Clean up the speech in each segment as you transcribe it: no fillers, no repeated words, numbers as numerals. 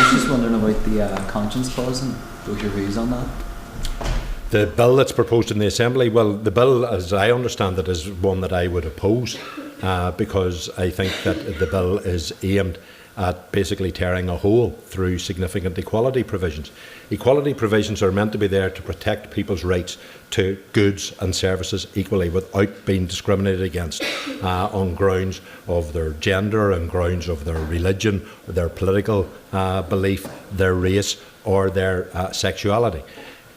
was just wondering about the conscience clause and those your views on that. The bill that's proposed in the Assembly, well, the bill, as I understand it, is one that I would oppose because I think that the bill is aimed at basically tearing a hole through significant equality provisions. Equality provisions are meant to be there to protect people's rights to goods and services equally without being discriminated against on grounds of their gender, and grounds of their religion, their political belief, their race or their sexuality.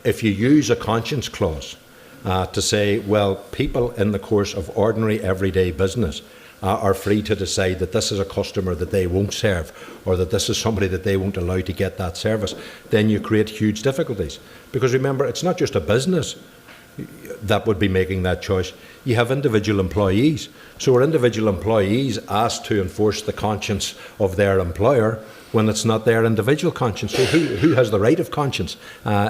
If you use a conscience clause to say, well, people in the course of ordinary everyday business are free to decide that this is a customer that they won't serve, or that this is somebody that they won't allow to get that service, then you create huge difficulties. Because remember, it's not just a business that would be making that choice. You have individual employees. So are individual employees asked to enforce the conscience of their employer when it's not their individual conscience? So who has the right of conscience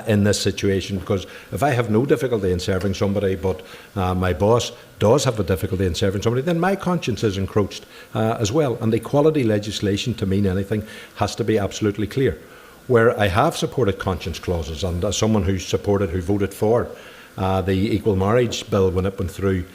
in this situation? Because if I have no difficulty in serving somebody, but my boss does have a difficulty in serving somebody, then my conscience is encroached as well. And equality legislation, to mean anything, has to be absolutely clear. Where I have supported conscience clauses, and as someone who voted for the Equal Marriage Bill when it went through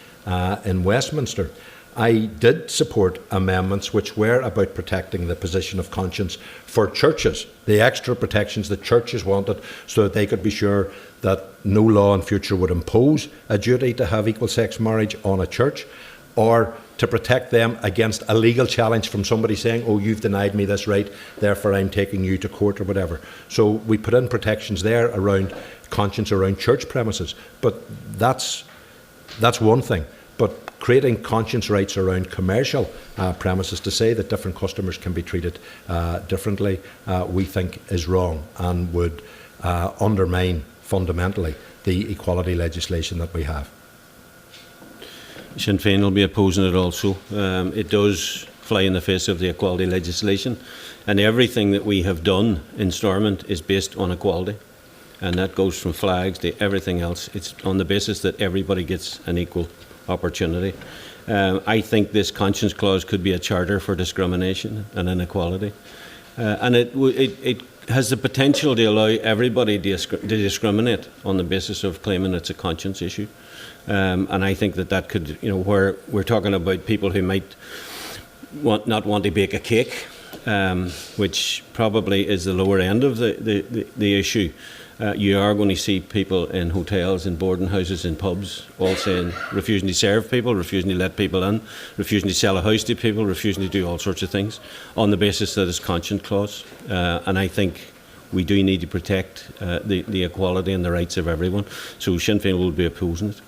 in Westminster, I did support amendments which were about protecting the position of conscience for churches, the extra protections that churches wanted, so that they could be sure that no law in future would impose a duty to have equal-sex marriage on a church, or to protect them against a legal challenge from somebody saying, oh, you've denied me this right, therefore I'm taking you to court or whatever. So we put in protections there around conscience around church premises, but that's one thing. But creating conscience rights around commercial premises to say that different customers can be treated differently, we think is wrong and would undermine fundamentally the equality legislation that we have. Sinn Fein will be opposing it also. It does fly in the face of the equality legislation, and everything that we have done in Stormont is based on equality, and that goes from flags to everything else. It's on the basis that everybody gets an equal opportunity. I think this conscience clause could be a charter for discrimination and inequality, and it has the potential to allow everybody to discriminate on the basis of claiming it's a conscience issue. And I think that could, where we're talking about people who might not want to bake a cake, which probably is the lower end of the issue. You are going to see people in hotels, in boarding houses, in pubs, all saying, refusing to serve people, refusing to let people in, refusing to sell a house to people, refusing to do all sorts of things on the basis that it's conscience clause. And I think we do need to protect the equality and the rights of everyone. So Sinn Féin will be opposing it.